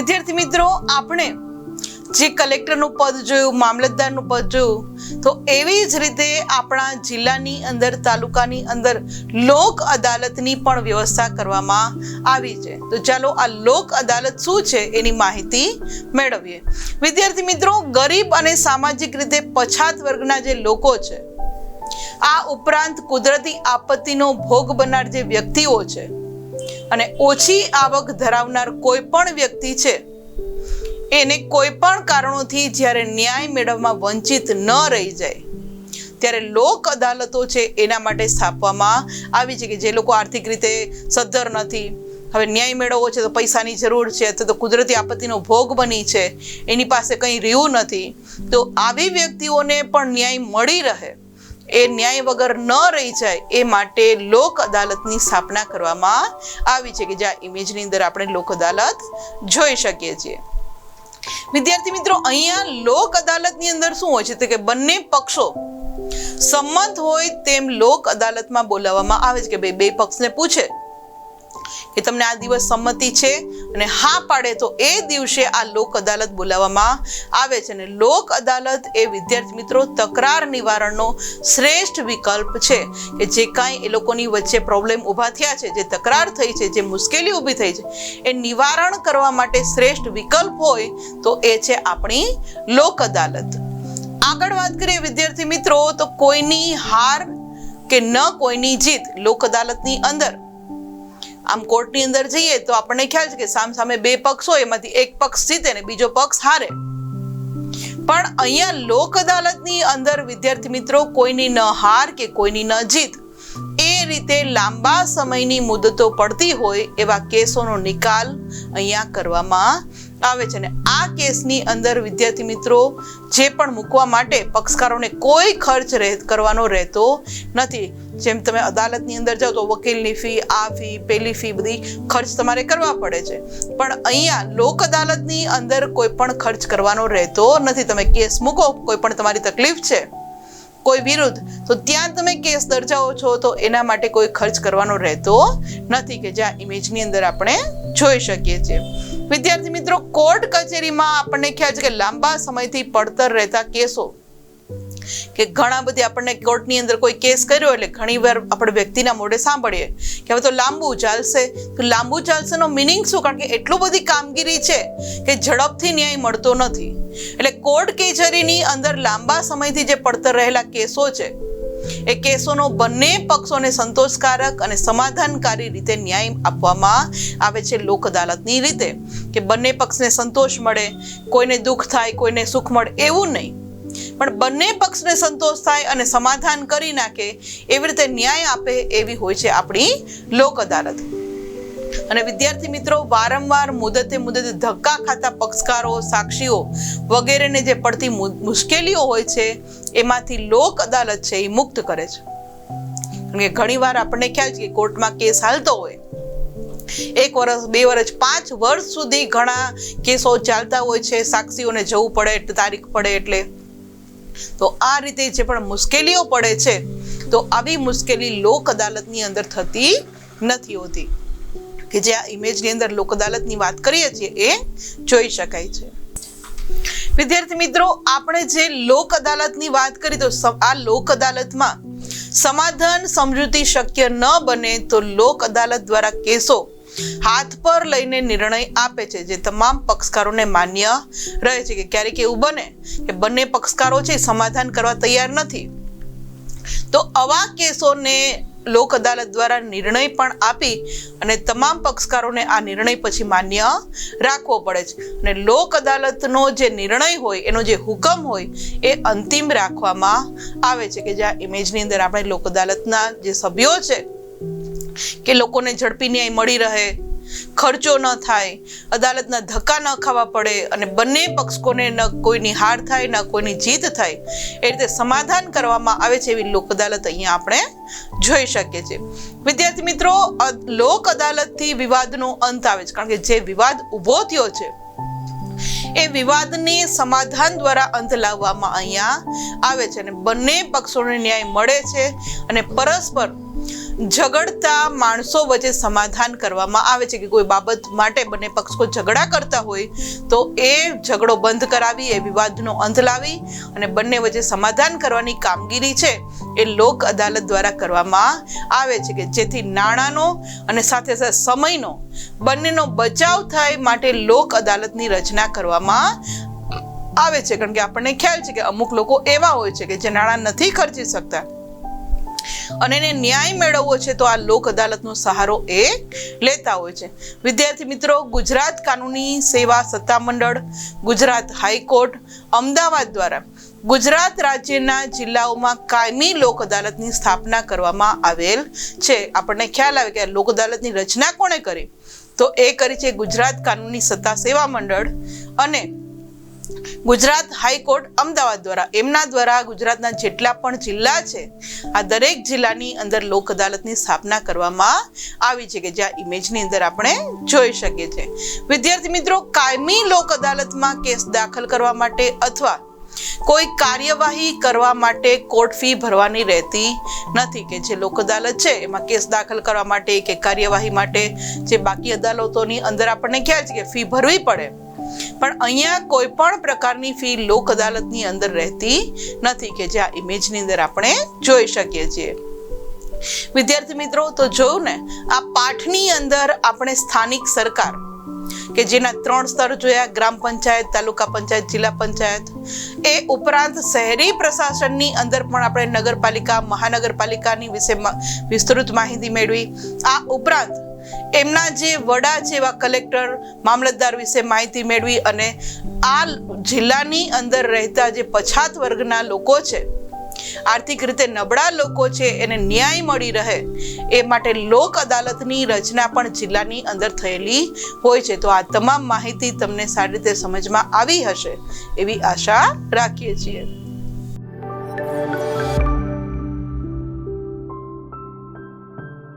વિદ્યાર્થી મિત્રો, આપણે જે કલેક્ટરનું પદ જોયું, મામલતદારનું પદ જોયું, તો એવી જ રીતે આપણા જિલ્લાની અંદર, તાલુકાની અંદર લોક અદાલતની પણ વ્યવસ્થા કરવામાં આવી છે. તો ચાલો આ લોક અદાલત શું છે એની માહિતી મેળવીએ. વિદ્યાર્થી મિત્રો, ગરીબ અને સામાજિક રીતે પછાત વર્ગના જે લોકો છે, આ ઉપરાંત કુદરતી આપત્તિનો ભોગ બનનાર જે વ્યક્તિઓ છે અને ઓછી આવક ધરાવનાર કોઈ પણ વ્યક્તિ છે, એને કોઈ પણ કારણોથી જ્યારે ન્યાય મેળવવામાં વંચિત ન રહી જાય ત્યારે લોક અદાલતો છે એના માટે સ્થાપવામાં આવી છે કે જે લોકો આર્થિક રીતે સદ્ધર નથી, હવે ન્યાય મેળવવો છે તો પૈસાની જરૂર છે, અથવા તો કુદરતી આપત્તિનો ભોગ બની છે, એની પાસે કંઈ રહ્યું નથી, તો આવી વ્યક્તિઓને પણ ન્યાય મળી રહે, એ ન્યાય વગર ન રહી જાય એ માટે લોક અદાલતની સ્થાપના કરવામાં આવી છે કે જ્યાં ઇમેજની અંદર આપણે લોક અદાલત જોઈ શકીએ છીએ. વિદ્યાર્થી મિત્રો, અહીંયા લોક અદાલતની અંદર શું હોય છે તો કે બંને પક્ષો સંમત હોય તેમ લોક અદાલતમાં બોલાવવામાં આવે છે કે ભાઈ બે પક્ષને પૂછે કે તમને આ દિવસ સંમતિ છે અને હા પાડે તો એ દિવસે આ લોક અદાલત બોલાવવામાં આવે છે. અને લોક અદાલત એ વિદ્યાર્થી મિત્રો તકરાર નિવારણનો શ્રેષ્ઠ વિકલ્પ છે કે જે કાંઈ એ લોકોની વચ્ચે પ્રોબ્લેમ ઊભા થયા છે, જે તકરાર થઈ છે, જે મુશ્કેલી ઊભી થઈ છે, એ નિવારણ કરવા માટે શ્રેષ્ઠ વિકલ્પ હોય તો એ છે આપણી લોક અદાલત. આગળ વાત કરીએ વિદ્યાર્થી મિત્રો, તો કોઈની હાર કે ન કોઈની જીત લોક અદાલતની અંદર, આમ કોર્ટની અંદર જઈએ તો આપણને ખ્યાલ છે કે સામે બે પક્ષ હોય, એમાંથી એક પક્ષ જીતે ને બીજો પક્ષ હારે. પણ અહીંયા લોક અદાલતની અંદર વિદ્યાર્થી મિત્રો કોઈની ન હાર કે કોઈની ન જીત, એ રીતે લાંબા સમયની મુદતો પડતી હોય એવા કેસોનો નિકાલ અહીંયા કરવામાં આવે છે. અને આ કેસની અંદર વિદ્યાર્થી મિત્રો જે પણ મૂકવા માટે પક્ષકારોને કોઈ ખર્ચ કરવાનો રહેતો નથી. જેમ તમે અદાલતની અંદર જાઓ તો વકીલની ફી, આ ફી, પેલી ફી, બધી ખર્ચ તમારે કરવા પડે છે. પણ અહીંયા લોક અદાલતની અંદર કોઈ પણ ખર્ચ કરવાનો રહેતો નથી. તમે કેસ મૂકો, કોઈ પણ તમારી તકલીફ છે કોઈ વિરુદ્ધ, તો ત્યાં તમે કેસ દર્જાવો છો તો એના માટે કોઈ ખર્ચ કરવાનો રહેતો નથી કે જ્યાં ઇમેજની અંદર આપણે જોઈ શકીએ છીએ. વિદ્યાર્થી મિત્રો, કોર્ટ કચેરીમાં આપણને ખ્યાલ છે કે લાંબા સમયથી પડતર રહેતા કેસો, કે ઘણા બધી આપણને કોર્ટની અંદર કોઈ કેસ કર્યો એટલે ઘણીવાર આપણે વ્યક્તિના મોઢે સાંભળીએ કે હવે તો લાંબુ ચાલશે. તો લાંબુ ચાલશે નો મિનિંગ શું? કારણ કે એટલું બધી કામગીરી છે કે ઝડપથી ન્યાય મળતો નથી. એટલે કોર્ટ કચેરીની અંદર લાંબા સમયથી જે પડતર રહેલા કેસો છે, એ કેસોનો બંને પક્ષોને સંતોષકારક અને સમાધાનકારી રીતે ન્યાય આપવામાં આવે છે લોક અદાલતની રીતે, કે બંને પક્ષને સંતોષ મળે, કોઈને દુઃખ થાય, કોઈને સુખ મળે એવું નહીં, પણ બંને પક્ષને સંતોષ થાય અને સમાધાન કરી નાખે એવી રીતે ન્યાય આપે એવી હોય છે આપણી લોક અદાલત. અને વિદ્યાર્થી મિત્રો, વારંવાર મુદતે ધક્કા ખાતા પક્ષકારો, સાક્ષીઓ વગેરેને જે પડતી મુશ્કેલીઓ હોય છે એમાંથી લોક અદાલત છે એ મુક્ત કરે છે. કારણ કે ઘણીવાર આપણને ખ્યાલ છે કે કોર્ટમાં કેસ હાલતો હોય, 1 વર્ષ, 2 વર્ષ, 5 વર્ષ સુધી ઘણા કેસો ચાલતા હોય છે, સાક્ષીઓને જવું પડે, તારીખ પડે એટલે. તો આ રીતે જે પણ મુશ્કેલીઓ પડે છે તો આવી મુશ્કેલી લોક અદાલતની અંદર થતી નથી હોતી, કે જે આ ઇમેજની અંદર લોક અદાલતની વાત કરીએ છીએ એ જોઈ શકાય છે. વિદ્યાર્થી મિત્રો, આપણે જે લોક અદાલતની વાત કરી તો આ લોક અદાલતમાં સમાધાન સમજૂતી શક્ય ન બને તો લોક અદાલત દ્વારા કેસો હાથ પર લઈને નિર્ણય આપે છે, જે તમામ પક્ષકારોને માન્ય રહે છે. કે ક્યારેક એવું બને કે બંને પક્ષકારો છે સમાધાન કરવા તૈયાર નથી, તો આવા કેસોને લોક અદાલત દ્વારા નિર્ણય પણ આપી અને તમામ પક્ષકારોને આ નિર્ણય પછી માન્ય રાખવો પડે છે. અને લોક અદાલતનો જે નિર્ણય હોય, એનો જે હુકમ હોય એ અંતિમ રાખવામાં આવે છે, કે જ્યાં ઇમેજની અંદર આપણે લોક અદાલતના જે સભ્યો છે કે લોકોને ઝડપી ન્યાય મળી રહે, ખર્ચો ન થાય, અદાલતના ધક્કા ન ખાવા પડે અને બંને પક્ષોને ન કોઈની હાર થાય ન કોઈની જીત થાય, એ રીતે સમાધાન કરવામાં આવે છે એવી લોક અદાલત અહીંયા આપણે જોઈ શકીએ છીએ. વિદ્યાર્થી મિત્રો, લોક અદાલતથી વિવાદનો અંત આવે છે, કારણ કે જે વિવાદ ઊભો થયો છે એ વિવાદની સમાધાન દ્વારા અંત લાવવામાં અહીંયા આવે છે અને બંને પક્ષોને ન્યાય મળે છે અને પરસ્પર ઝઘડતા માણસો વચ્ચે સમાધાન કરવામાં આવે છે કે કોઈ બાબત માટે બંને પક્ષ કોઈ ઝઘડા કરતા હોય તો એ ઝઘડો બંધ કરાવી, એ વિવાદનો અંત લાવી અને બંને વચ્ચે સમાધાન કરવાની કામગીરી છે એ લોક અદાલત દ્વારા કરવામાં આવે છે કે જેથી નાણાંનો અને સાથે સાથે સમયનો બંનેનો બચાવ થાય માટે લોક અદાલતની રચના કરવામાં આવે છે. કારણ કે આપણને ખ્યાલ છે કે અમુક લોકો એવા હોય છે કે જે નાણાં નથી ખર્ચી શકતા અને એને ન્યાય મેળવવો છે તો આ લોક અદાલતનો સહારો એ લેતા હોય છે. વિદ્યાર્થી મિત્રો, ગુજરાત કાનૂની સેવા સત્તામંડળ, ગુજરાત હાઈકોર્ટ, અમદાવાદ દ્વારા ગુજરાત રાજ્યના જિલ્લાઓમાં કાયમી લોક અદાલતની સ્થાપના કરવામાં આવેલ છે. આપણને ખ્યાલ આવે કે આ લોક અદાલતની રચના કોણે કરી? તો એ કરી છે ગુજરાત કાનૂની સત્તા સેવા મંડળ અને ગુજરાત હાઈકોર્ટ અમદાવાદ દ્વારા. એમના દ્વારા ગુજરાતના જેટલા પણ જિલ્લા છે આ દરેક જિલ્લાની અંદર લોક અદાલતની સ્થાપના કરવામાં આવી છે કે જ્યાં ઇમેજની અંદર આપણે જોઈ શકીએ છીએ. વિદ્યાર્થી મિત્રો, કાયમી લોક અદાલતમાં કેસ દાખલ કરવા માટે અથવા કોઈ કાર્યવાહી કરવા માટે કોર્ટ ફી ભરવાની રહેતી નથી. કે જે લોક અદાલત છે એમાં કેસ દાખલ કરવા માટે કે કાર્યવાહી માટે જે બાકી અદાલતોની અંદર આપણને ખ્યાલ છે કે ફી ભરવી પડે, પણ અહીંયા કોઈ પણ પ્રકારની ફી લોક અદાલતની અંદર રહેતી નથી કે જે આ ઇમેજની અંદર આપણે જોઈ શકીએ છીએ. વિદ્યાર્થી મિત્રો, તો જોયું ને આ પાઠની અંદર આપણે સ્થાનિક સરકાર કે જેના 3 સ્તર જોયા, ગ્રામ પંચાયત, તાલુકા પંચાયત, જિલ્લા પંચાયત, એ ઉપરાંત શહેરી પ્રશાસનની અંદર પણ આપણે નગરપાલિકા, મહાનગરપાલિકાની વિશે વિસ્તૃત માહિતી મેળવી. આ ઉપરાંત એમના જે વડા છે એવા કલેક્ટર, મામલતદાર વિશે માહિતી મેળવી અને આ જિલ્લાની અંદર રહેતા જે પછાત વર્ગના લોકો છે, આર્થિક રીતે નબળા લોકો છે, એને ન્યાય મળી રહે એ માટે લોક અદાલતની રચના પણ જિલ્લાની અંદર થયેલી હોય છે. તો આ તમામ માહિતી તમને સારી રીતે સમજમાં આવી હશે એવી આશા રાખીએ છીએ.